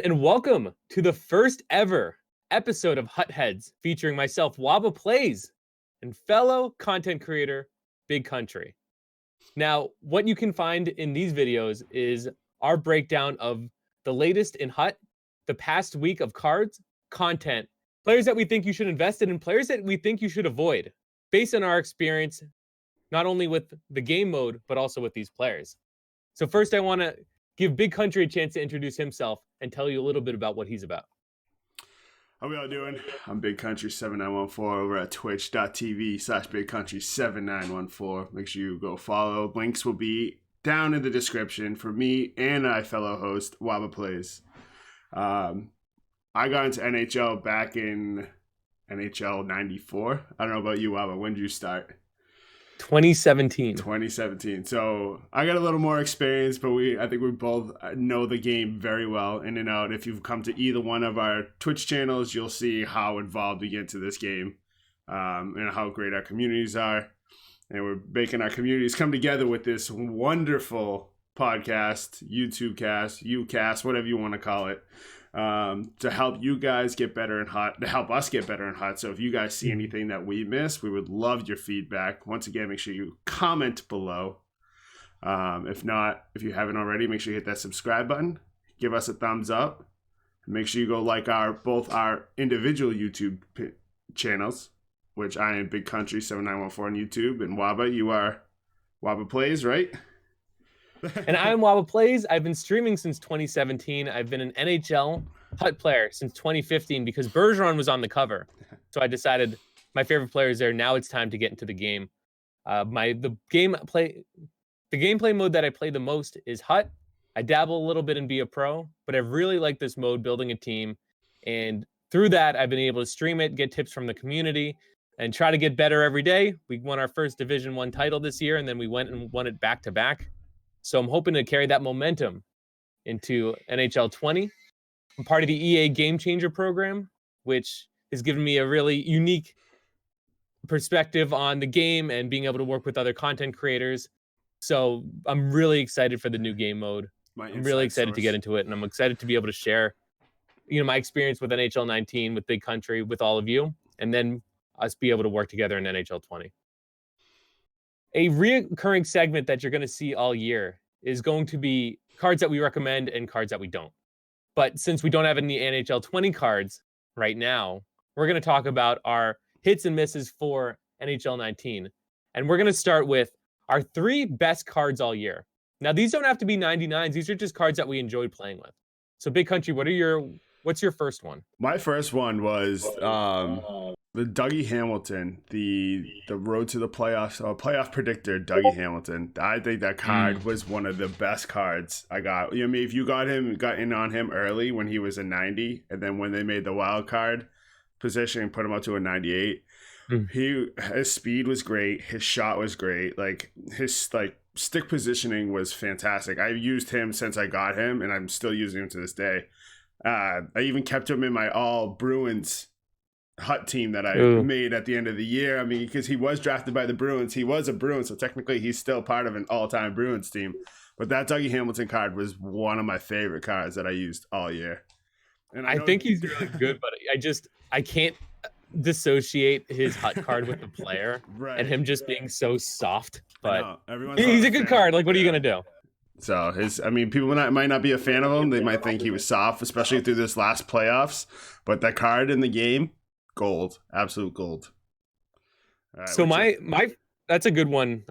And welcome to the first ever episode of HutHeads featuring myself, WabbaPlays, and fellow content creator, Big Country. Now, what you can find in these videos is our breakdown of the latest in Hut, the past week of cards, content, players that we think you should invest in, and players that we think you should avoid, based on our experience, not only with the game mode, but also with these players. So first, I want to give Big Country a chance to introduce himself and tell you a little bit about what he's about. How we all doing? I'm BigCountry7914 over at twitch.tv/BigCountry7914. Make sure you go follow. Links will be down in the description for me and my fellow host, WabbaPlays. I got into NHL back in NHL19. I don't know about you, Wabba. When did you start? 2017. 2017. So I got a little more experience, but I think we both know the game very well in and out. If you've come to either one of our Twitch channels, you'll see how involved we get into this game, and how great our communities are. And we're making our communities come together with this wonderful podcast, YouTube cast, UCast, whatever you want to call it, to help you guys get better in Hut, to help us get better in Hut. So if you guys see anything that we miss, we would love your feedback. Once again, make sure you comment below. If you haven't already, make sure you hit that subscribe button. Give us a thumbs up. Make sure you go like both our individual YouTube channels, which I am Big Country 7914 on YouTube, and Wabba, you are WabbaPlays, right? And I'm WabbaPlays. I've been streaming since 2017. I've been an NHL Hut player since 2015 because Bergeron was on the cover. So I decided my favorite player is there. Now it's time to get into the game. The gameplay mode that I play the most is Hut. I dabble a little bit and be a pro, but I really like this mode, building a team. And through that, I've been able to stream it, get tips from the community, and try to get better every day. We won our first Division 1 title this year, and then we went and won it back-to-back. So I'm hoping to carry that momentum into NHL 20. I'm part of the EA Game Changer program, which has given me a really unique perspective on the game and being able to work with other content creators. So I'm really excited for the new game mode. I'm really excited to get into it, and I'm excited to be able to share, my experience with NHL19, with Big Country, with all of you, and then us be able to work together in NHL 20. A recurring segment that you're going to see all year is going to be cards that we recommend and cards that we don't. But since we don't have any NHL 20 cards right now, we're going to talk about our hits and misses for NHL 19. And we're going to start with our 3 best cards all year. Now, these don't have to be 99s. These are just cards that we enjoyed playing with. So, Big Country, what's your first one? My first one was the Dougie Hamilton, the road to the playoffs, playoff predictor, Dougie Hamilton. I think that card was one of the best cards I got. If you got in on him early when he was a 90, and then when they made the wild card position and put him up to a 98, his speed was great, his shot was great, his stick positioning was fantastic. I've used him since I got him, and I'm still using him to this day. I even kept him in my all Bruins Hut team that I made at the end of the year. I mean, because he was drafted by the Bruins. He was a Bruin, so technically he's still part of an all-time Bruins team. But that Dougie Hamilton card was one of my favorite cards that I used all year. And I think he's really good, but I can't dissociate his Hut card with the player right. And him just being so soft. But he's a good card. Like, what are you going to do? So people might not be a fan of him. They might think he was soft, especially through this last playoffs. But that card in the game, gold, absolute gold. Right, so that's a good one,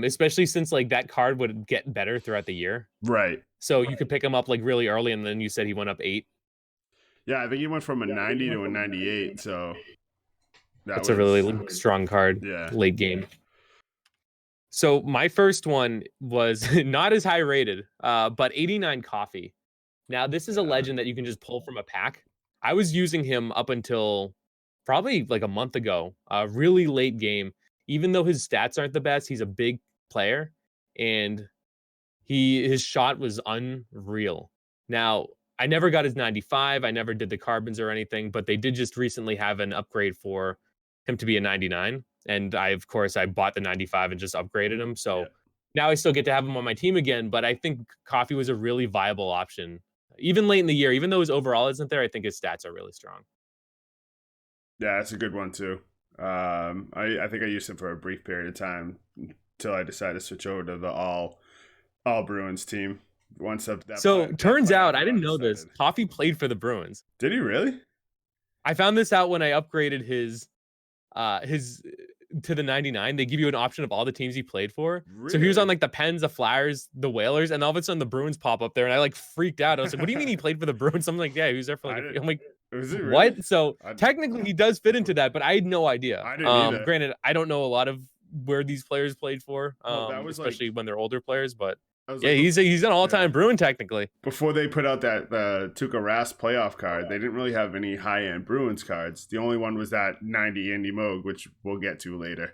especially since that card would get better throughout the year. Right. So you could pick him up really early, and then you said he went up 8. Yeah, I think he went from a 90 to a 98. So that's a really strong card. Yeah. Late game. So my first one was not as high rated, but 89 Coffee. Now, this is a legend that you can just pull from a pack. I was using him up until probably a month ago, a really late game. Even though his stats aren't the best, he's a big player, and his shot was unreal. Now, I never got his 95. I never did the carbons or anything, but they did just recently have an upgrade for him to be a 99. And I bought the 95 and just upgraded him. So now I still get to have him on my team again, but I think Coffee was a really viable option Even late in the year, even though his overall isn't there, I think his stats are really strong. Yeah, that's a good one too. I think I used him for a brief period of time until I decided to switch over to the all Bruins team. Once that Turns out, playoff I didn't run know this. started. Toffee played for the Bruins. Did he really? I found this out when I upgraded his to the 99. They give you an option of all the teams he played for. So he was on Really? like the Pens, the Flyers, the Whalers, and all of a sudden the Bruins pop up there, and I like freaked out. I was like, "What do you mean he played for the Bruins?" I'm like, "Yeah, he was there for I like." didn't. I'm like, Was it really? "What?" So technically, he does fit into that, but I had no idea. I didn't either. Granted, I don't know a lot of where these players played for, Well, that was especially like when they're older players. But I was yeah, like he's an all-time Bruin technically. before they put out that the Tuukka Rask playoff card. They didn't really have any high-end Bruins cards. The only one was that 90 Andy Moog, which we'll get to later.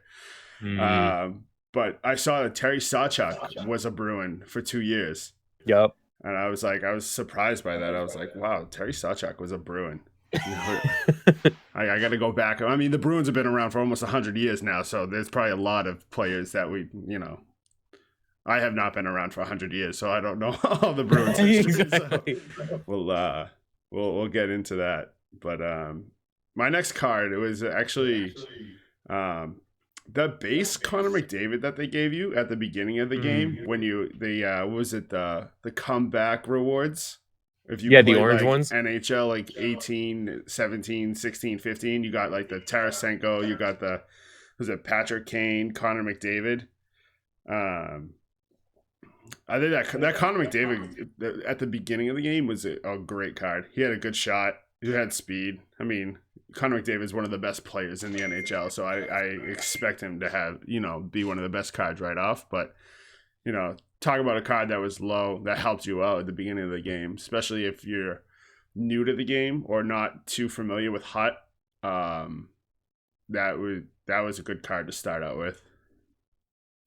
But I saw that Terry Sawchuk was a Bruin for 2 years. Yep. And I was surprised by that. I was like, wow, Terry Sawchuk was a Bruin. I got to go back. I mean, the Bruins have been around for almost 100 years now, so there's probably a lot of players that I have not been around for 100 years, so I don't know all the Bruins history. Exactly. So we'll get into that. But my next card, it was actually the base Connor McDavid that they gave you at the beginning of the game when what was it, the comeback rewards? If you the orange like ones. NHL like 18, 17, 16, 15, you got like the Tarasenko, you got Patrick Kane, Connor McDavid. I think that Connor McDavid at the beginning of the game was a great card. He had a good shot. He had speed. I mean, Connor McDavid is one of the best players in the NHL, so I expect him to have, be one of the best cards right off. But, talk about a card that was low that helped you out at the beginning of the game, especially if you're new to the game or not too familiar with Hut. That was a good card to start out with.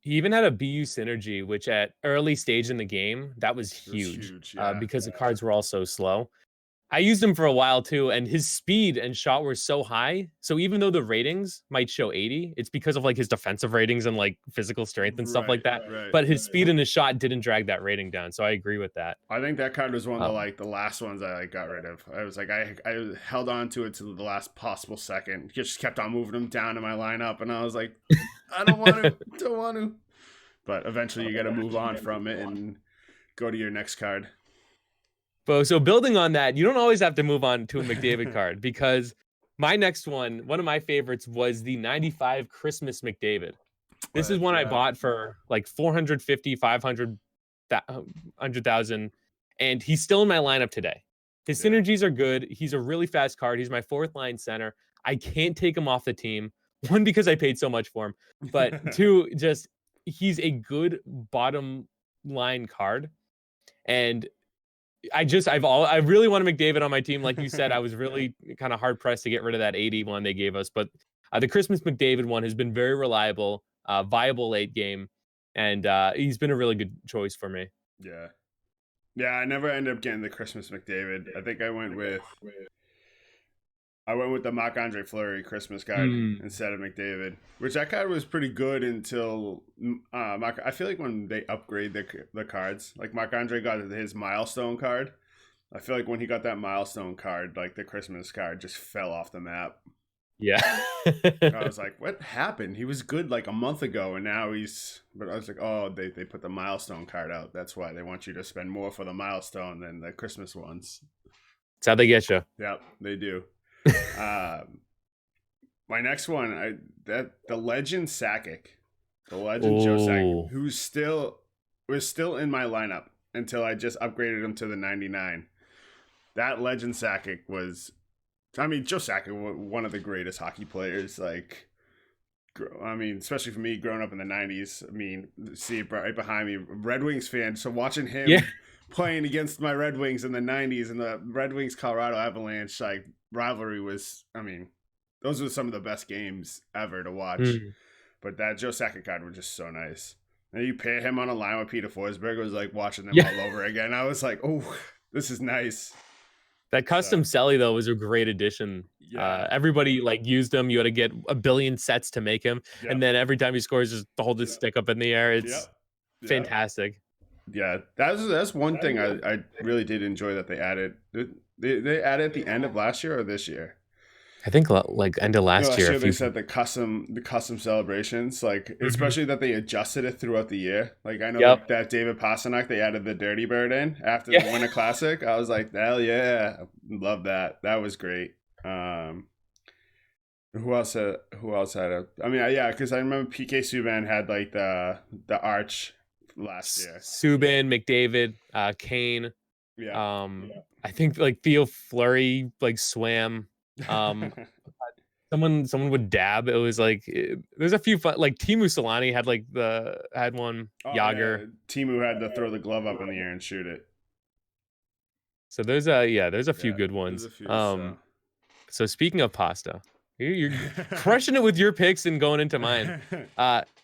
He even had a BU synergy, which at early stage in the game, that was huge, because the cards were all so slow. I used him for a while too, and his speed and shot were so high. So even though the ratings might show 80, it's because of like his defensive ratings and like physical strength and stuff like that. Right. But his speed and his shot didn't drag that rating down. So I agree with that. I think that card was one of the last ones I got rid of. I was like, I held on to it to the last possible second. Just kept on moving him down in my lineup, and I was like, I don't want to. But eventually, you got to move on from it and go to your next card. So building on that, you don't always have to move on to a McDavid card, because my next one of my favorites was the 95 Christmas McDavid. This is one I bought for like 450, 500, 100,000, and he's still in my lineup today. His synergies are good. He's a really fast card. He's my fourth line center. I can't take him off the team. One, because I paid so much for him, but two, just he's a good bottom line card. And I really want McDavid on my team. Like you said, I was really kind of hard pressed to get rid of that 81 they gave us. But the Christmas McDavid one has been very reliable, viable late game, and he's been a really good choice for me. Yeah, I never ended up getting the Christmas McDavid. I think I went with the Marc-Andre Fleury Christmas card instead of McDavid, which that card was pretty good until I feel like when they upgrade the cards, like Marc-Andre got his milestone card. I feel like when he got that milestone card, like the Christmas card just fell off the map. Yeah. I was like, what happened? He was good like a month ago, and now but I was like, oh, they put the milestone card out. That's why they want you to spend more for the milestone than the Christmas ones. That's how they get you. Yep, they do. My next one, the legend Sakic, the legend Joe Sakic, who was still in my lineup until I just upgraded him to the 99. That legend Sakic was, Joe Sakic was one of the greatest hockey players. Like, especially for me growing up in the 90s. See it right behind me, Red Wings fan. So watching him playing against my Red Wings in the 90s and the Red Wings Colorado Avalanche like rivalry was, those were some of the best games ever to watch. But that Joe Sakic card was just so nice. And you pair him on a line with Peter Forsberg, it was like watching them all over again. I was like, oh, this is nice. That custom Selly though was a great addition. Everybody like used him. You had to get a billion sets to make him, and then every time he scores, just hold his stick up in the air. It's fantastic. Yeah, that's one thing I really did enjoy that they added. They added at the end of last year or this year. I think like end of last Last year. year they said the custom celebrations, like Mhm. especially that they adjusted it throughout the year. Like I know Yep. that David Pastrnak, they added the Dirty Bird in after the Yeah. Winter Classic. I was like, hell yeah, love that. That was great. Who else had a? I mean, yeah, because I remember PK Subban had like the arch last year. Subban, McDavid, Kane. Yeah. I think like Theo Fleury like swam. Um, someone would dab. It was like there's a few fun, like Timu Solani had one. Oh yeah, Yager. Timu had to throw the glove up in the air and shoot it. So there's a few Yeah, good there's ones. a few. So. So speaking of pasta, you're crushing it with your picks and going into mine.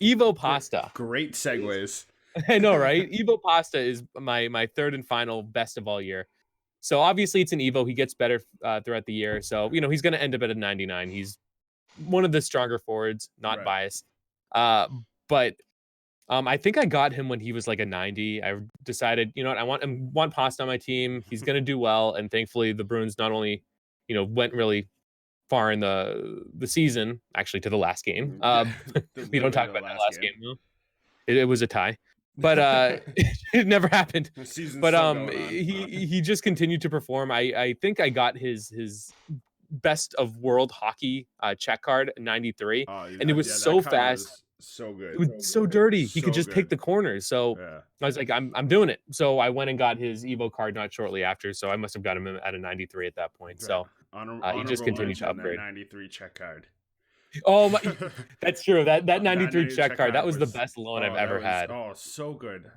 Evo Pasta. Great segues. I know, right? Evo Pasta is my third and final best of all year. So obviously it's an Evo. He gets better throughout the year. So he's going to end up at a 99. He's one of the stronger forwards, not Right. biased. But I think I got him when he was like a 90. I decided, I want Pasta on my team. He's going to do well, and thankfully the Bruins not only, went really far in the season, actually to the last game. We don't talk about that last game though. It was a tie, but it never happened. The season's But still going on. he just continued to perform. I think I got his best of world hockey check card 93, and it was so fast. So good. It was so dirty. He could just pick the corners. So Yeah. I was like, I'm doing it. So I went and got his Evo card not shortly after. So I must have got him at a 93 at that point. So he just continued to upgrade. 93 check card. Oh my, that's true. That 93 check card, that was the best loan I've ever had. Oh, so good.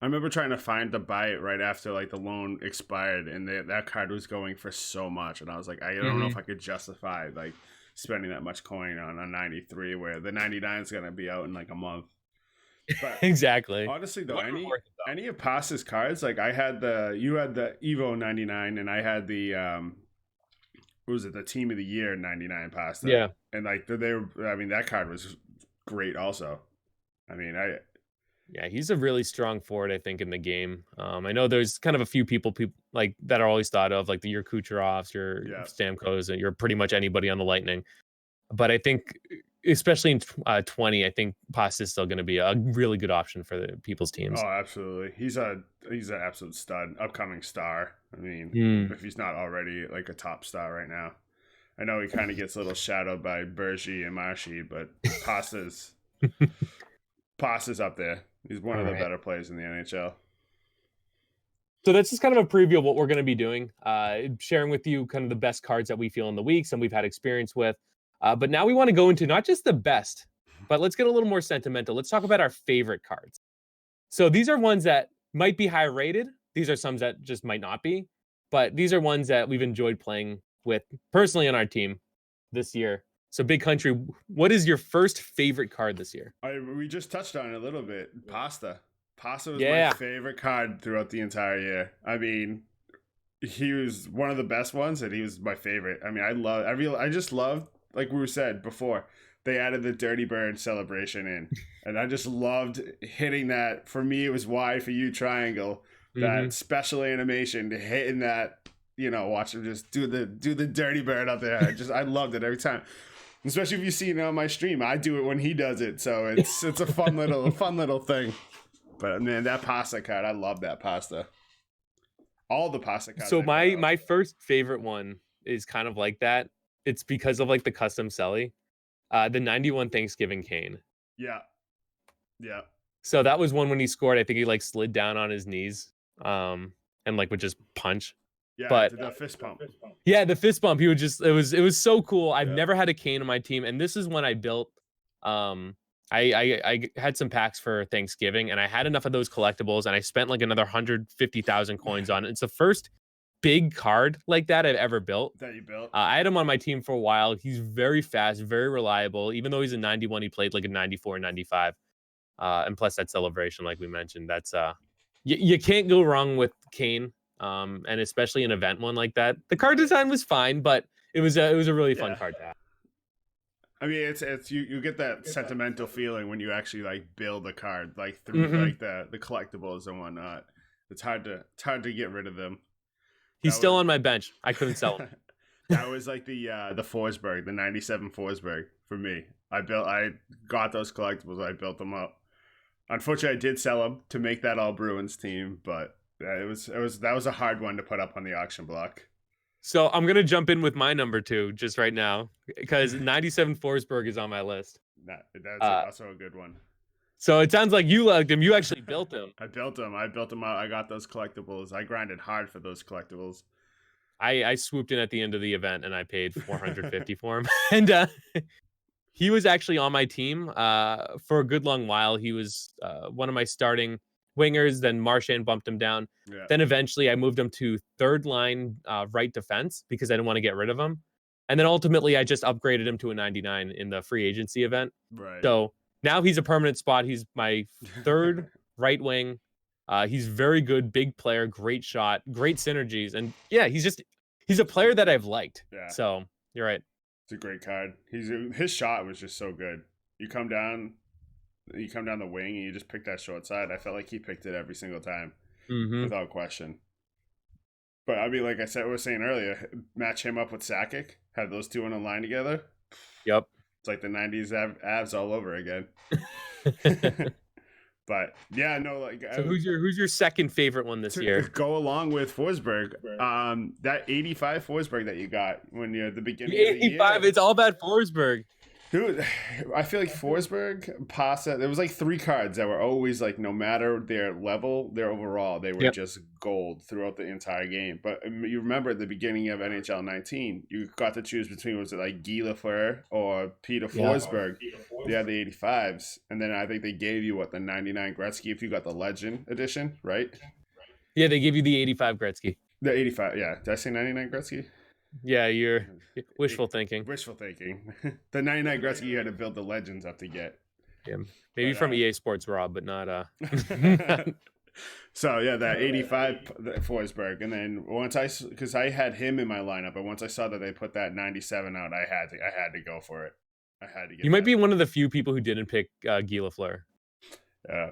I remember trying to buy it right after like the loan expired, and that card was going for so much, and I was like, I don't know if I could justify like spending that much coin on a 93 where the 99 is gonna be out in like a month. But exactly. Honestly though, any of Pasta's cards, like you had the Evo 99, and I had the what was it, the Team of the Year 99 Pasta. Yeah. And like that card was great also. Yeah, he's a really strong forward, I think, in the game. I know there's kind of a few people like that are always thought of, like your Kucherovs, your Stamkos, and you're pretty much anybody on the Lightning. But I think, especially in 20, I think Pasta is still going to be a really good option for the people's teams. Oh, absolutely. He's an absolute stud, upcoming star. I mean, if he's not already like a top star right now. I know he kind of gets a little shadowed by Bergie and Marshy, but Pasta's up there. He's one of the better players in the NHL. So that's just kind of a preview of what we're going to be doing, sharing with you kind of the best cards that we feel in the weeks and we've had experience with. But now we want to go into not just the best, but let's get a little more sentimental. Let's talk about our favorite cards. So these are ones that might be high rated. These are some that just might not be, but these are ones that we've enjoyed playing with personally on our team this year. So Big Country, what is your first favorite card this year? We just touched on it a little bit. Pasta was my favorite card throughout the entire year. I mean, he was one of the best ones, and he was my favorite. I mean, I just loved, like we said before, they added the Dirty Bird celebration in, and I just loved hitting that. For me, it was wide. For you, triangle. That special animation to hitting that. Watch him just do the Dirty Bird up there. I loved it every time. Especially if you see it on my stream, I do it when he does it, so it's a fun little thing. But man, that Pasta card, I love that Pasta. All the Pasta cards. So my first favorite one is kind of like that. It's because of like the custom celly, the 91 Thanksgiving Kane. Yeah. So that was one when he scored. I think he like slid down on his knees, and like would just punch. Yeah, but the fist pump. Yeah, the fist bump. He would just it was so cool. I've never had a Kane on my team, and this is when I built. I had some packs for Thanksgiving, and I had enough of those collectibles, and I spent like another 150,000 coins on it. It's the first big card like that I've ever built. That you built. I had him on my team for a while. He's very fast, very reliable. Even though he's a 91, he played like a 94, 95, and plus that celebration, like we mentioned, that's you can't go wrong with Kane. And especially an event one like that. The card design was fine, but it was a really fun card to have. I mean, it's you get that sentimental feeling when you actually like build a card like through like the collectibles and whatnot. It's hard to get rid of them. He's still on my bench. I couldn't sell him. That was like the Forsberg, the '97 Forsberg for me. I got those collectibles. I built them up. Unfortunately, I did sell them to make that all Bruins team, but that was a hard one to put up on the auction block. So I'm gonna jump in with my number 2 just right now because 97 Forsberg is on my list. That's also a good one. So it sounds like you liked him. You actually built him. I built them out. I got those collectibles. I grinded hard for those collectibles. I swooped in at the end of the event and I paid $450 for him. And he was actually on my team for a good long while. He was one of my starting wingers. Then Marchand bumped him down. Yeah. Then eventually I moved him to third line right defense because I didn't want to get rid of him. And then ultimately I just upgraded him to a 99 in the free agency event. Right. So now he's a permanent spot. He's my third right wing. He's very good, big player, great shot, great synergies. And yeah, he's a player that I've liked. Yeah. So you're right. It's a great card. His shot was just so good. You come down the wing and you just pick that short side. I felt like he picked it every single time without question. But I mean, like I said, we were saying earlier, match him up with Sakic, have those two in a line together. Yep. It's like the 90s Avs all over again. But yeah, no, like so who's your second favorite one this year? Go along with Forsberg. That 85 Forsberg that you got when you're at the beginning the of the 85, year. it's all about Forsberg. Dude, I feel like Forsberg, Pasa, there was like 3 cards that were always like, no matter their level, their overall, they were just gold throughout the entire game. But you remember at the beginning of NHL19, you got to choose between, was it like Guy Lafleur or Peter Forsberg? They had the 85s. And then I think they gave you, the 99 Gretzky if you got the Legend edition, right? Yeah, they give you the 85 Gretzky. The 85, yeah. Did I say 99 Gretzky? Yeah, you're wishful thinking. Wishful thinking. The 99 Gretzky you had to build the Legends up to get. Yeah, maybe from EA Sports Rob, but not So yeah, that 85 Forsberg, and then because I had him in my lineup, but once I saw that they put that 97 out, I had to go for it. I had to get. You might be one of the few people who didn't pick Guy Lafleur. Yeah,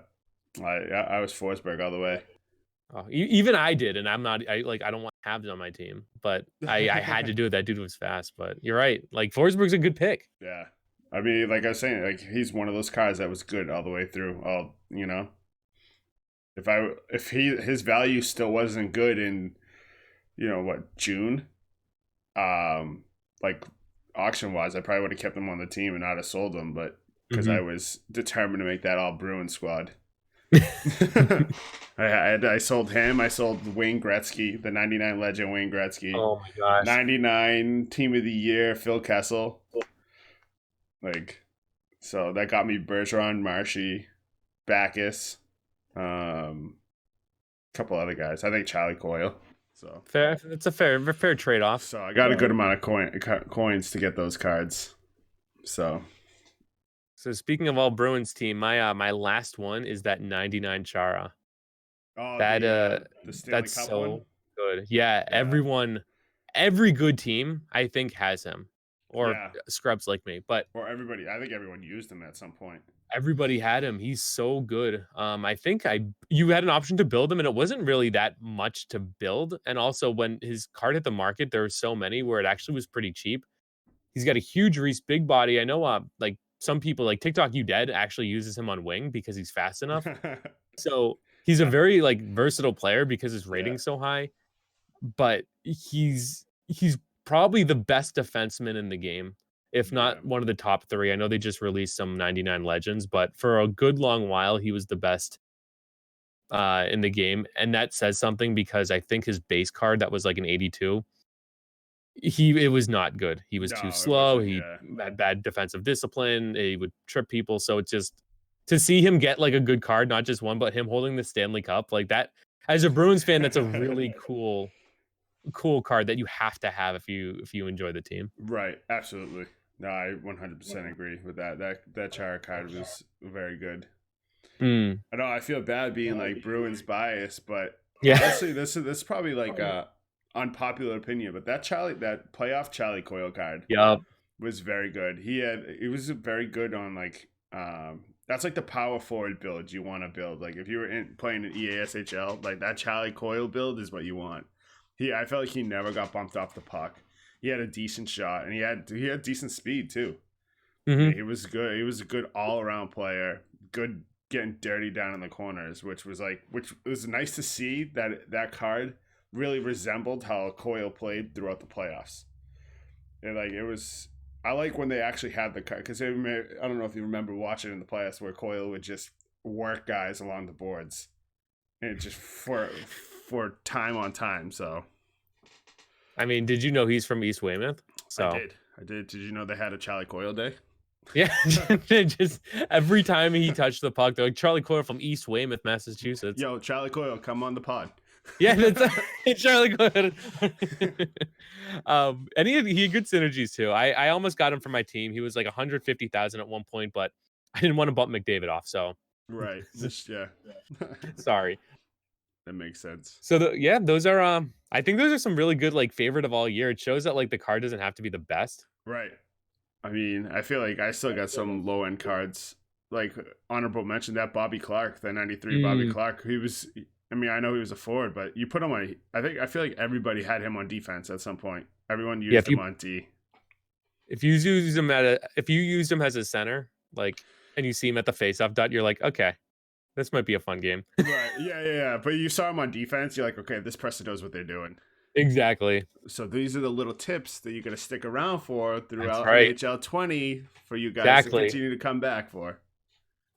I was Forsberg all the way. Oh, even I did, and I don't want Habs on my team, but I had to do it. That dude was fast, but you're right. Like Forsberg's a good pick. Yeah, I mean, like I was saying, like he's one of those cards that was good all the way through. If his value still wasn't good in, June, like auction wise, I probably would have kept him on the team and not have sold him, but because I was determined to make that all Bruin squad. I sold him. I sold Wayne Gretzky, the 99 legend Wayne Gretzky. Oh my gosh. 99 team of the year, Phil Kessel. So that got me Bergeron, Marshy, Backus, couple other guys. I think Charlie Coyle. So fair. It's a fair trade off. So I got a good amount of coins to get those cards. So speaking of all Bruins team, my last one is that 99 Chara. Oh, the that's Cup so one? Good. Yeah, every good team I think has him, or scrubs like me, or everybody. I think everyone used him at some point. Everybody had him. He's so good. I think you had an option to build him, and it wasn't really that much to build. And also, when his card hit the market, there were so many where it actually was pretty cheap. He's got a huge Reese, big body. I know, like some people, like TikTok You Dead, actually uses him on wing because he's fast enough. So he's a very versatile player because his rating's so high. But he's probably the best defenseman in the game, if not one of the top 3. I know they just released some 99 legends, but for a good long while, he was the best in the game. And that says something because I think his base card that was like an 82, it was not good. He was too slow. He had bad defensive discipline. He would trip people. So it's just to see him get like a good card, not just one, but him holding the Stanley Cup like that. As a Bruins fan, that's a really cool card that you have to have if you enjoy the team. Right. Absolutely. No, I 100% agree with that. That Chara card was very good. I know I feel bad being like Bruins biased, but honestly, this is probably like a unpopular opinion, but that playoff Charlie Coyle card. Yep. was very good. He was very good on like that's like the power forward build you want to build. Like if you were playing an EASHL, like that Charlie Coyle build is what you want. I felt like he never got bumped off the puck. He had a decent shot, and he had decent speed too. I mean, he was good. He was a good all around player. Good getting dirty down in the corners, which was nice to see that card really resembled how Coyle played throughout the playoffs. And like it was, I like when they actually had the card because I don't know if you remember watching in the playoffs where Coyle would just work guys along the boards, and just for time on time. So, I mean, did you know he's from East Weymouth? So I did. Did you know they had a Charlie Coyle day? Yeah, just every time he touched the puck, they're like Charlie Coyle from East Weymouth, Massachusetts. Yo, Charlie Coyle, come on the pod. Yeah, that's Charlie Coyle. And he had good synergies too. I almost got him for my team. He was like 150,000 at one point, but I didn't want to bump McDavid off. So right, yeah. Sorry. That makes sense. So those are I think those are some really good like favorite of all year. It shows that like the card doesn't have to be the best. Right. I mean, I feel like I still got some low end cards. Like honorable mention that Bobby Clark, the 93 Bobby Clark. I know he was a forward, but you put him on. I feel like everybody had him on defense at some point. Everyone used him on D. If you use him as a center, like, and you see him at the faceoff dot, you're like, okay, this might be a fun game. Right. Yeah. But you saw him on defense, you're like, okay, this person knows what they're doing. Exactly. So these are the little tips that you're going to stick around for throughout NHL20 for you guys to continue to come back for.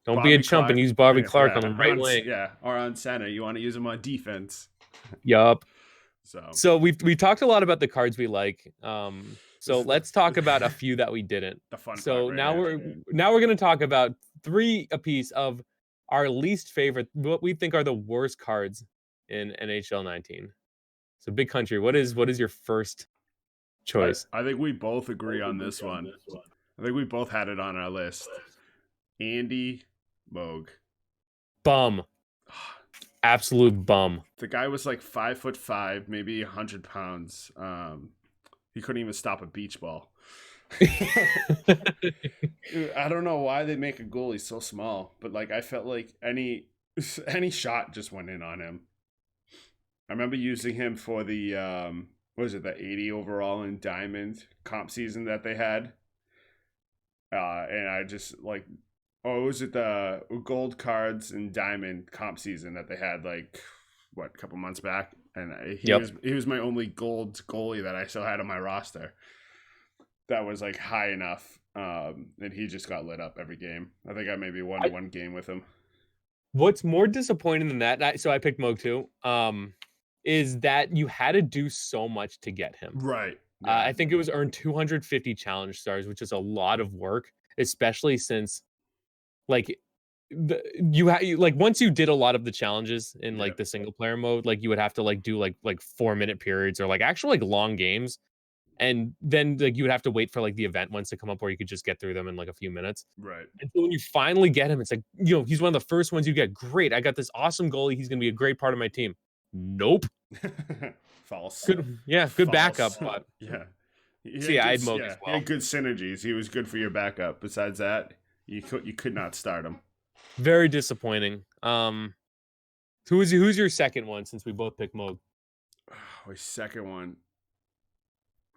Don't Bobby be a chump and use Bobby Clark on the right wing. Yeah, or on center. You want to use him on defense. Yup. So we talked a lot about the cards we like. So let's talk about a few that we didn't. The fun so part now we're going to talk about 3 apiece of our least favorite, what we think are the worst cards in NHL19. So Big Country, what is your first choice? I think we both agree on this one. I think we both had it on our list. Andy Moog. Bum. Absolute bum. The guy was like 5'5", maybe 100 pounds. He couldn't even stop a beach ball. I don't know why they make a goalie so small, but like I felt like any shot just went in on him. I remember using him for the the 80 overall in Diamond comp season that they had. And I just like, was it the gold cards and Diamond comp season that they had like a couple months back? And he was my only gold goalie that I still had on my roster. That was like high enough. And he just got lit up every game. I think I maybe won one game with him. What's more disappointing than that? So I picked Moog too. Is that you had to do so much to get him. Right. Yeah. I think it was earned 250 challenge stars, which is a lot of work, especially since like once you did a lot of the challenges in like the single player mode, like you would have to like do like 4-minute periods or like actual like long games. And then like you would have to wait for like the event ones to come up where you could just get through them in like a few minutes. Right. And so when you finally get him, it's like, he's one of the first ones you get. Great. I got this awesome goalie. He's going to be a great part of my team. Nope. False. Good. Yeah. Good False. Backup. But yeah. I had Moog as well. He had good synergies. He was good for your backup. Besides that, you could not start him. Very disappointing. Who's your second one since we both picked Moog? My second one.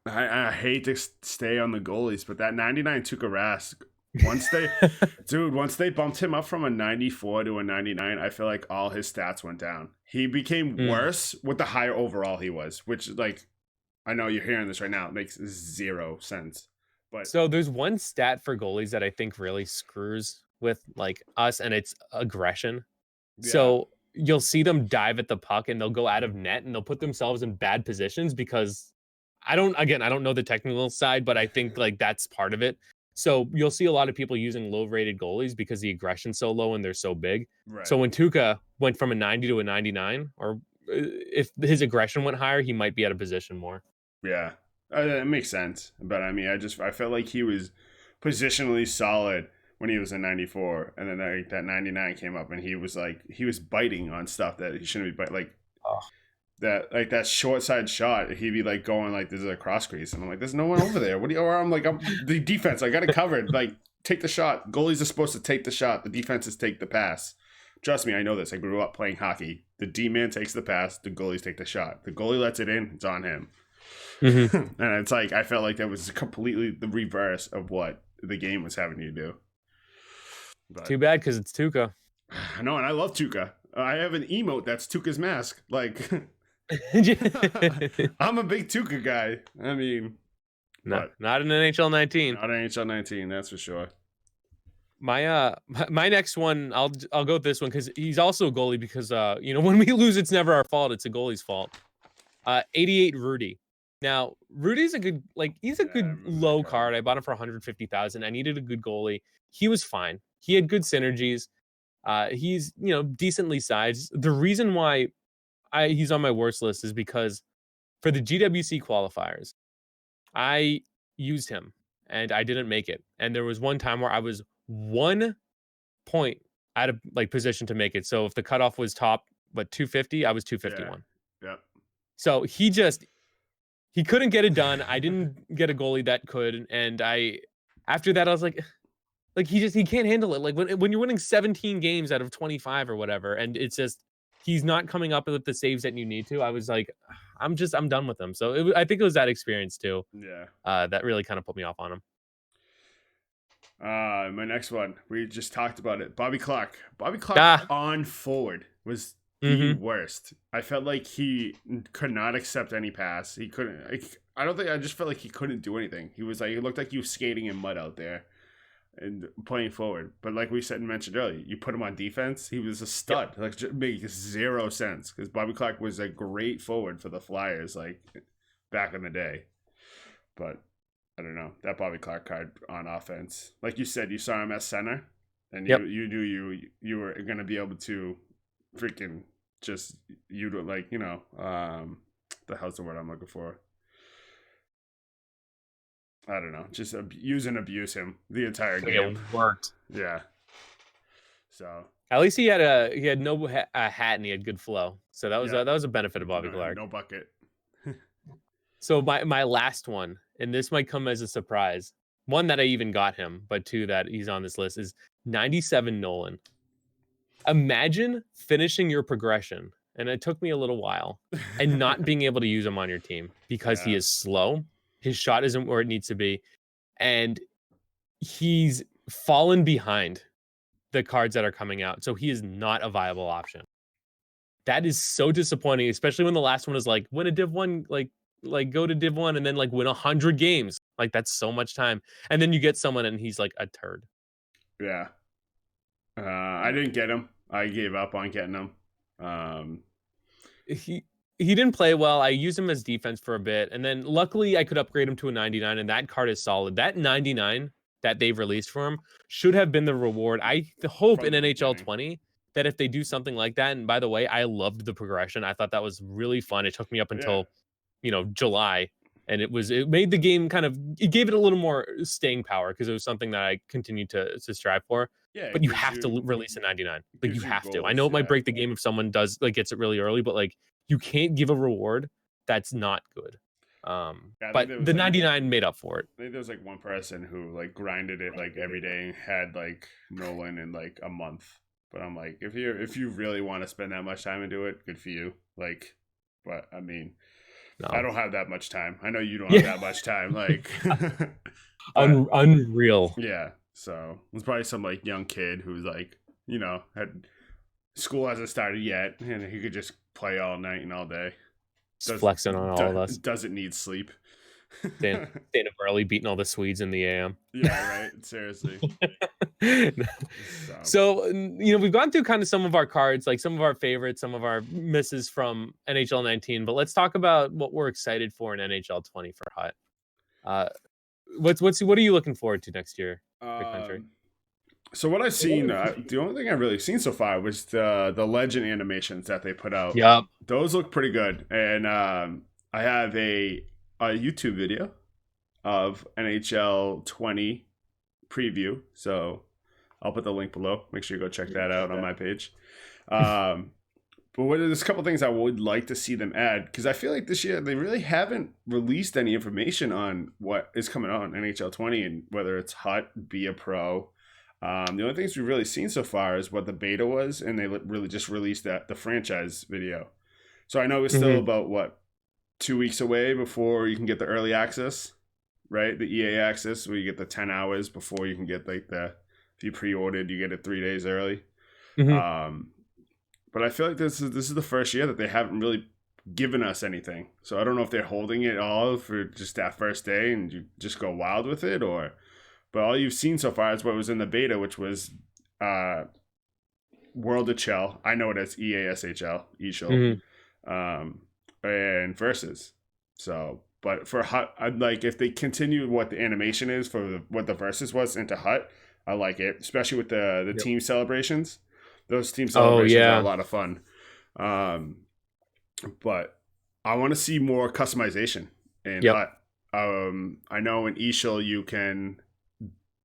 I hate to stay on the goalies, but that 99 Tuukka Rask. Once they bumped him up from a 94 to a 99, I feel like all his stats went down. He became worse with the higher overall he was, which like I know you're hearing this right now. It makes 0 sense. But so there's one stat for goalies that I think really screws with like us, and it's aggression. Yeah. So you'll see them dive at the puck and they'll go out of net and they'll put themselves in bad positions because I don't know the technical side, but I think like that's part of it. So you'll see a lot of people using low-rated goalies because the aggression's so low and they're so big. Right. So when Tuukka went from a 90 to a 99, or if his aggression went higher, he might be out of position more. Yeah, it makes sense. But I mean, I felt like he was positionally solid when he was a 94, and then that 99 came up and he was biting on stuff that he shouldn't be biting. Like that short side shot, he'd be like going like this is a cross crease, and I'm like, there's no one over there. What do you? Or I'm like, I'm the defense. I got it covered. Like, take the shot. Goalies are supposed to take the shot. The defenses take the pass. Trust me, I know this. I grew up playing hockey. The D-man takes the pass. The goalies take the shot. The goalie lets it in. It's on him. And it's like I felt like that was completely the reverse of what the game was having you do. But, too bad because it's Tuukka. No, and I love Tuukka. I have an emote that's Tuukka's mask. Like, I'm a big Tuukka guy. I mean, not in NHL19. Not in NHL19, that's for sure. My next one, I'll go with this one because he's also a goalie. Because when we lose, it's never our fault. It's a goalie's fault. 88 Rudy. Now Rudy's a good he's a good low card. I bought him for 150,000. I needed a good goalie. He was fine. He had good synergies. He's decently sized. The reason why he's on my worst list is because for the GWC qualifiers, I used him and I didn't make it. And there was one time where I was 1 point out of position to make it. So if the cutoff was top 250, I was 251. Yeah. So he couldn't get it done. I didn't get a goalie that could, and after that I was like he can't handle it. Like when you're winning 17 games out of 25 or whatever, and it's just he's not coming up with the saves that you need to. I was like, I'm done with him. So I think it was that experience too. Yeah. That really kind of put me off on him. My next one, we just talked about it. Bobby Clark on forward was the worst. I felt like he could not accept any pass. He couldn't. I just felt like he couldn't do anything. He looked like he was skating in mud out there and playing forward. But like we mentioned earlier, you put him on defense, he was a stud. Yep. Like, it makes zero sense because Bobby Clark was a great forward for the Flyers, like back in the day. But I don't know, that Bobby Clark card on offense. Like you said, you saw him as center, and you knew you were going to be able to freaking just the hell's the word I'm looking for? I don't know, just use and abuse him the entire game. It worked. Yeah. So at least he had no hat and he had good flow. So that was a benefit of Bobby Clark. No bucket. So my last one, and this might come as a surprise, one that I even got him, but two that he's on this list, is 97 Nolan. Imagine finishing your progression, and it took me a little while, and not being able to use him on your team because he is slow. His shot isn't where it needs to be, and he's fallen behind the cards that are coming out. So he is not a viable option. That is so disappointing, especially when the last one is like win a Div 1, like go to Div 1 and then like win 100 games. Like that's so much time. And then you get someone and he's like a turd. Yeah. I didn't get him. I gave up on getting him. He didn't play well. I used him as defense for a bit. And then luckily I could upgrade him to a 99, and that card is solid. That 99 that they've released for him should have been the reward. I hope in NHL 20 that if they do something like that, and by the way, I loved the progression. I thought that was really fun. It took me up until, July, and it made the game it gave it a little more staying power because it was something that I continued to strive for. Yeah, but you have to release a 99. Like you have to. I know it might break the game if someone gets it really early, but like you can't give a reward that's not good. But the 99 made up for it. I think there was like one person who like grinded it like every day and had like Nolan in like a month. But I'm like, if you really want to spend that much time and do it, good for you. Like, but I mean, no. I don't have that much time. I know you don't have that much time. Like, unreal. Yeah. So it's probably some like young kid who's like, had school hasn't started yet, and he could just play all night and all day. Flexing on all of us. Doesn't need sleep. Staying up early, beating all the Swedes in the AM. Yeah, right. Seriously. So we've gone through kind of some of our cards, like some of our favorites, some of our misses from NHL 19. But let's talk about what we're excited for in NHL 20 for Hut. What are you looking forward to next year, BigCountry? So what I've seen, the only thing I've really seen so far was the legend animations that they put out. Yeah, those look pretty good, and I have a YouTube video of NHL 20 preview, so I'll put the link below. Make sure you go check that out on my page. But there's a couple things I would like to see them add, because I feel like this year they really haven't released any information on what is coming on NHL20 and whether it's HUT, be a pro. The only things we've really seen so far is what the beta was, and they really just released the franchise video. So I know it's still about 2 weeks away before you can get the early access, right? The EA access, where you get the 10 hours before you can get like if you pre-ordered, you get it 3 days early. But I feel like this is the first year that they haven't really given us anything. So I don't know if they're holding it all for just that first day and you just go wild with it, but all you've seen so far is what was in the beta, which was World of Chell. I know it as EASHL, eShell, and Versus. So, but for HUT, I'd like if they continue what the animation is for what the Versus was into HUT, I like it, especially with the team celebrations. Those team celebrations are a lot of fun. But I want to see more customization in HUT. I know in eShell you can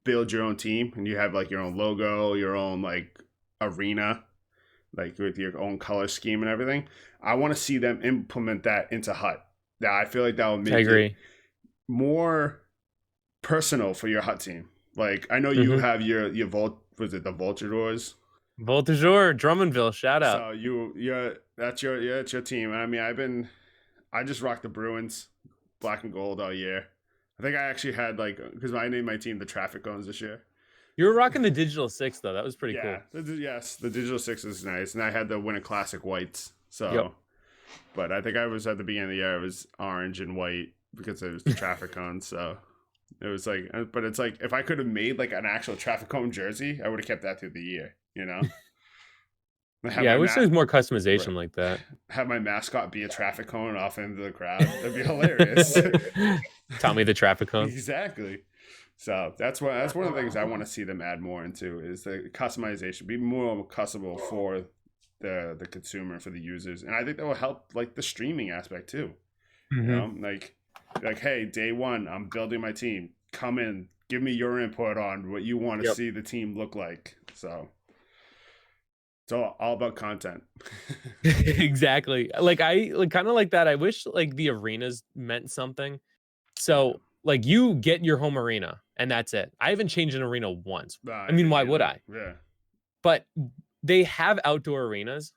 build your own team and you have like your own logo, your own like arena, like with your own color scheme and everything. I want to see them implement that into HUT. Now I feel like that will make it more personal for your HUT team. Like I know you have your was it the Vulturedoors? Voltigeur, Drummondville, shout out. So it's your team. I mean, I just rocked the Bruins, black and gold all year. I think I actually had because I named my team the Traffic Cones this year. You were rocking the Digital 6 though. That was pretty cool. Yes, the Digital 6 is nice, and I had the Winter Classic whites. So, but I think I was at the beginning of the year. It was orange and white because it was the Traffic Cones. So it was but it's like if I could have made like an actual Traffic Cone jersey, I would have kept that through the year. You know. I wish there was more customization like that. Have my mascot be a traffic cone off into the crowd. That'd be hilarious. Tommy the traffic cone. Exactly. So that's one of the things I want to see them add more into is the customization, be more customizable for the consumer, for the users, and I think that will help like the streaming aspect too. You know, like hey, day one, I'm building my team. Come in, give me your input on what you want to see the team look like. So. It's all about content. Exactly. Like I kind of like that. I wish like the arenas meant something. So like you get your home arena and that's it. I haven't changed an arena once. I mean, why would I? Yeah. But they have outdoor arenas.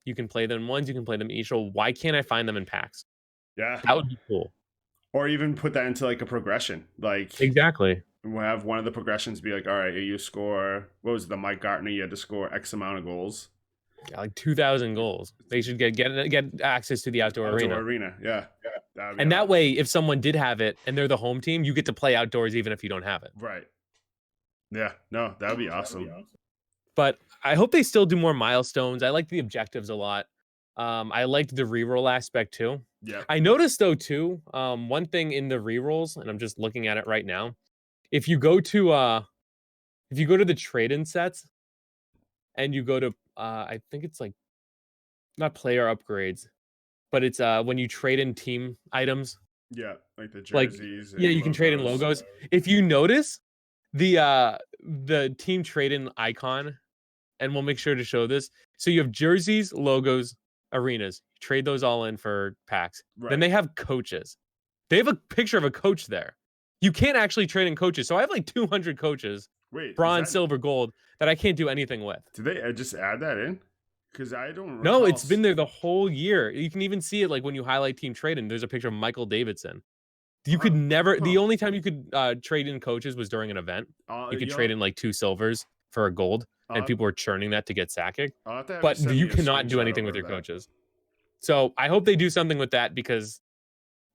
You can play them once. You can play them each. So why can't I find them in packs? Yeah, that would be cool. Or even put that into like a progression. Like exactly. We'll have one of the progressions be like, all right, you score, what was it, the Mike Gartner, you had to score X amount of goals. Yeah, like 2,000 goals. They should get access to the outdoor arena. Yeah. And that way, if someone did have it and they're the home team, you get to play outdoors even if you don't have it. Right. Yeah, no, that would be awesome. But I hope they still do more milestones. I like the objectives a lot. I liked the reroll aspect too. Yeah. I noticed though too, one thing in the rerolls, and I'm just looking at it right now. If you go to the trade-in sets and you go to I think it's like not player upgrades, but it's when you trade in team items. Yeah, like the jerseys. Like, you can trade in logos. If you notice the team trade-in icon, and we'll make sure to show this. So you have jerseys, logos, arenas. Trade those all in for packs. Right. Then they have coaches. They have a picture of a coach there. You can't actually trade in coaches. So I have like 200 coaches. Wait, bronze, silver, gold that I can't do anything with. Did they just add that in? Because I don't. No, it's been there the whole year. You can even see it like when you highlight team trade in. There's a picture of Michael Davidson. You could never. The only time you could trade in coaches was during an event. You could trade in like 2 silvers for a gold, and people were churning that to get Sakic. But you cannot do anything with your coaches. So I hope they do something with that because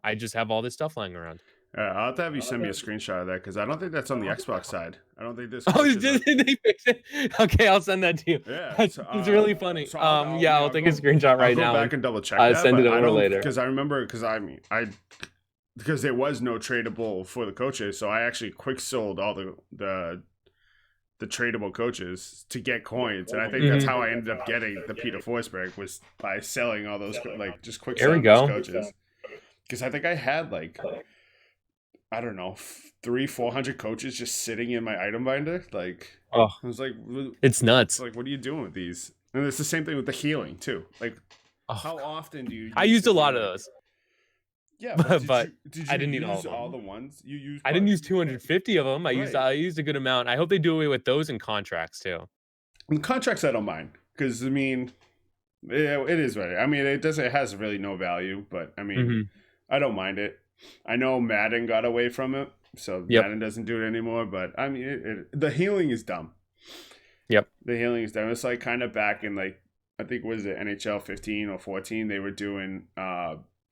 I just have all this stuff lying around. I'll have to have you send me a screenshot of that because I don't think that's on the Xbox side. I don't think this. Oh, did they fix it? Okay, I'll send that to you. Yeah, it's really funny. So I'll take a screenshot right now. Go back and double check that. Send it over later. Because I remember, because there was no tradable for the coaches, so I actually quick sold all the tradable coaches to get coins, and I think that's how I ended up getting the Peter Forsberg was by selling all those just quick selling those coaches. Because I think I had I don't know, 300-400 coaches just sitting in my item binder. I was like, it's nuts. Like, what are you doing with these? And it's the same thing with the healing too. Like, Oh, how often do you use I used the a lot of healing? those, Yeah, but did I you didn't need use all all of the them. ones? You used I didn't use 250 of them. Right. I used a good amount. I hope they do away with those in contracts too. In contracts, I don't mind because I mean, it is what I mean. It has really no value, but I mean, Mm-hmm. I don't mind it. I know Madden got away from it, so Yep. Madden doesn't do it anymore. But I mean, the healing is dumb. Yep. The healing is dumb. It's like kind of back in like I think was it NHL 15 or 14. They were doing.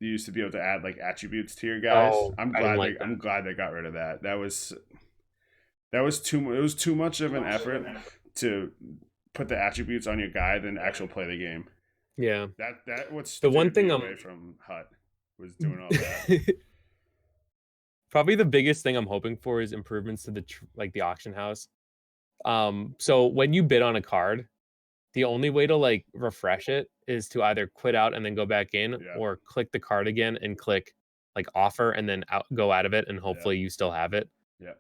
You used to be able to add like attributes to your guys. Oh, I didn't like that. I'm glad they got rid of that. That was too. It was too much of an effort to put the attributes on your guy than actual play the game. Yeah. That what's The one thing away from Hut was doing all that. Probably the biggest thing I'm hoping for is improvements to the auction house. So when you bid on a card, the only way to like refresh it is to either quit out and then go back in, Yeah. or click the card again and click like offer and then go out of it, and hopefully you still have it. Yeah.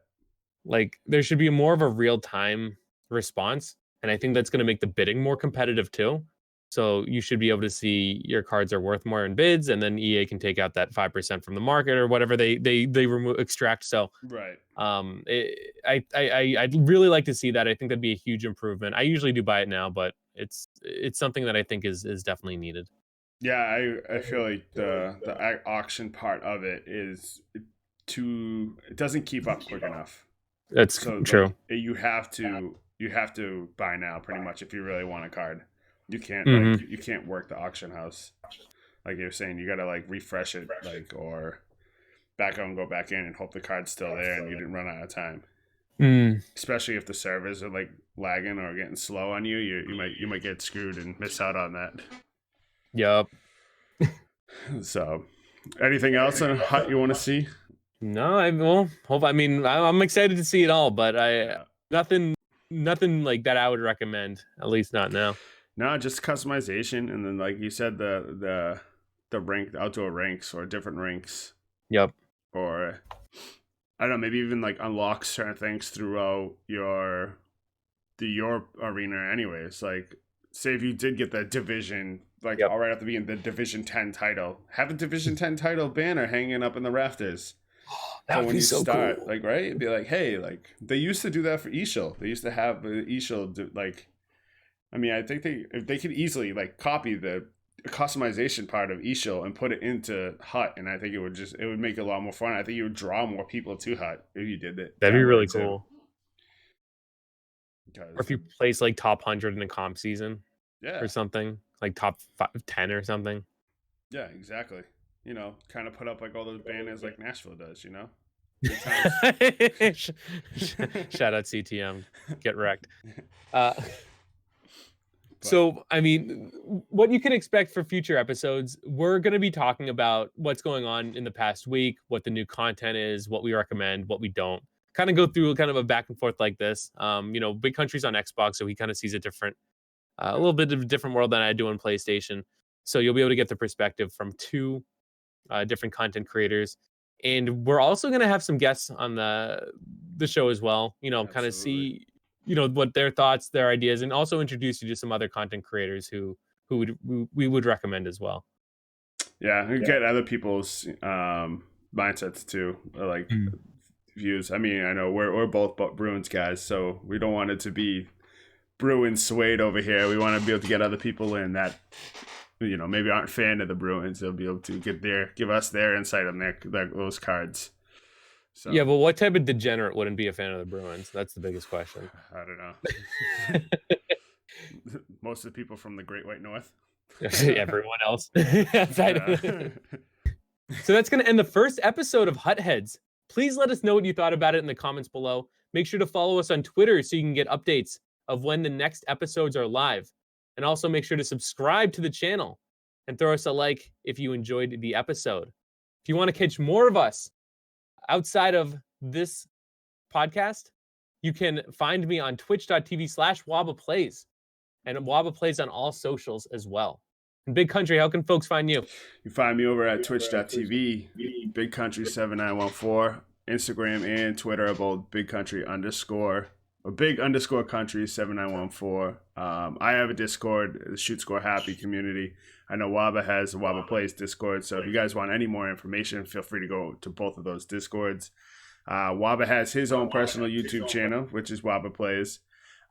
Like there should be more of a real time response, and I think that's going to make the bidding more competitive too. So you should be able to see your cards are worth more in bids, and then EA can take out that 5% from the market or whatever they extract. So Right. I'd really like to see that. I think that'd be a huge improvement. I usually do buy it now, but it's something that I think is definitely needed. Yeah, I feel like the auction part of it is it doesn't keep up quick enough. That's true. Like, you have to buy now pretty much if you really want a card. You can't Mhm. you can't work the auction house like you're saying. You got to like refresh it like or back out and go back in and hope the card's still there and you didn't run out of time. Especially if the servers are like lagging or getting slow on you, you might get screwed and miss out on that. Yep. So, anything else on Hut you want to see? No, I mean, I'm excited to see it all, but nothing like that I would recommend, at least not now. No, just customization, and then like you said, the rank, the outdoor ranks or different ranks. Yep. Or I don't know, maybe even like unlock certain things throughout your arena. Anyways, like say if you did get that division, like all right at the beginning, the Division 10 title, have a Division 10 title banner hanging up in the rafters. That would be so cool. Like, right, it'd be like, hey, like they used to do that for eShield. They used to have eShield like. I mean, I think if they could easily like copy the customization part of eShield and put it into Hut, and I think it would make it a lot more fun. I think you would draw more people to Hut if you did it. That'd be really cool. Or if you place like top 100 in a comp season, yeah, or something like top 10 or something. Yeah, exactly. You know, kind of put up like all those banners like Nashville does. You know. Shout out CTM, get wrecked. So, I mean, what you can expect for future episodes, we're going to be talking about what's going on in the past week, what the new content is, what we recommend, what we don't. Kind of go through kind of a back and forth like this. Big Country's on Xbox, so he kind of sees a little bit of a different world than I do on PlayStation. So you'll be able to get the perspective from two different content creators. And we're also going to have some guests on the show as well, kind of see what their thoughts, their ideas, and also introduce you to some other content creators who we would recommend as well. Yeah, and get other people's mindsets too, like views. I mean, I know we're both Bruins guys, so we don't want it to be Bruins swayed over here. We want to be able to get other people in that maybe aren't fan of the Bruins. They'll be able to give us their insight on those cards. So, yeah, but what type of degenerate wouldn't be a fan of the Bruins? That's the biggest question. I don't know. Most of the people from the Great White North. Everyone else. So that's going to end the first episode of HutHeads. Please let us know what you thought about it in the comments below. Make sure to follow us on Twitter so you can get updates of when the next episodes are live. And also make sure to subscribe to the channel and throw us a like if you enjoyed the episode. If you want to catch more of us outside of this podcast, you can find me on twitch.tv/WabbaPlays and WabbaPlays on all socials as well. And Big Country, how can folks find you? You find me over at twitch.tv, BigCountry7914, Instagram and Twitter about BigCountry_. a big_country7914. I have a Discord, the Shoot Score Happy community. I know Wabba has a WabbaPlays Discord, so if you guys want any more information, feel free to go to both of those Discords. Wabba has his own personal YouTube channel, which is WabbaPlays.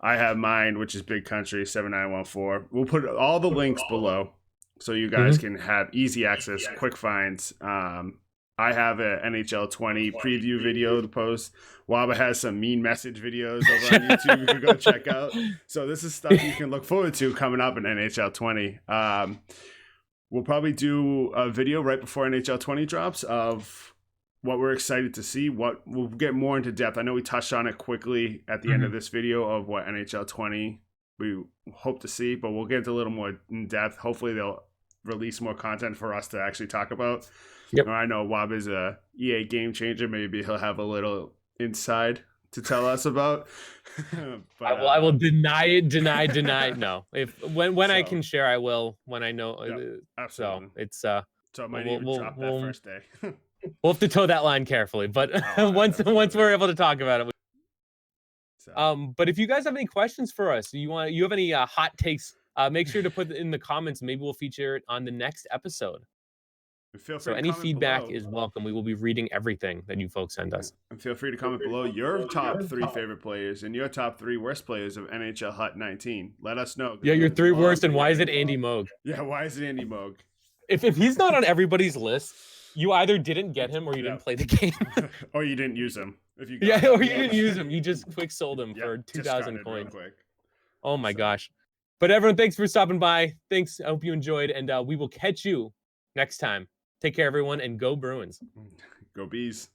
I have mine, which is BigCountry7914. We'll put all the links below so you guys can have easy access, quick finds. I have an NHL20 preview video to post. Wabba has some mean message videos over on YouTube you can go check out. So this is stuff you can look forward to coming up in NHL20. We'll probably do a video right before NHL20 drops of what we're excited to see. What we'll get more into depth. I know we touched on it quickly at the end of this video of what NHL20 we hope to see, but we'll get into a little more in depth. Hopefully they'll release more content for us to actually talk about. Yep. I know Wab is a EA game changer. Maybe he'll have a little inside to tell us about. But, I will deny. No, when I can share, I will. When I know, absolutely. So it's so it might even drop that first day. We'll have to toe that line carefully, but once we're able to talk about it. But if you guys have any questions for us, you have any hot takes, make sure to put it in the comments. Maybe we'll feature it on the next episode. Feel free so any feedback is welcome. We will be reading everything that you folks send us. And feel free to comment below your top 3 favorite players and your top 3 worst players of NHL HUT19. Let us know. Yeah, your 3 worst, and why is it Andy Moog? Yeah, why is it Andy Moog? If he's not on everybody's list, you either didn't get him or you didn't play the game. Or you didn't use him. If you or you didn't use him. You just quick sold him for 2,000 coins. Oh my gosh. But everyone, thanks for stopping by. Thanks. I hope you enjoyed, and we will catch you next time. Take care, everyone, and go Bruins. Go Bees.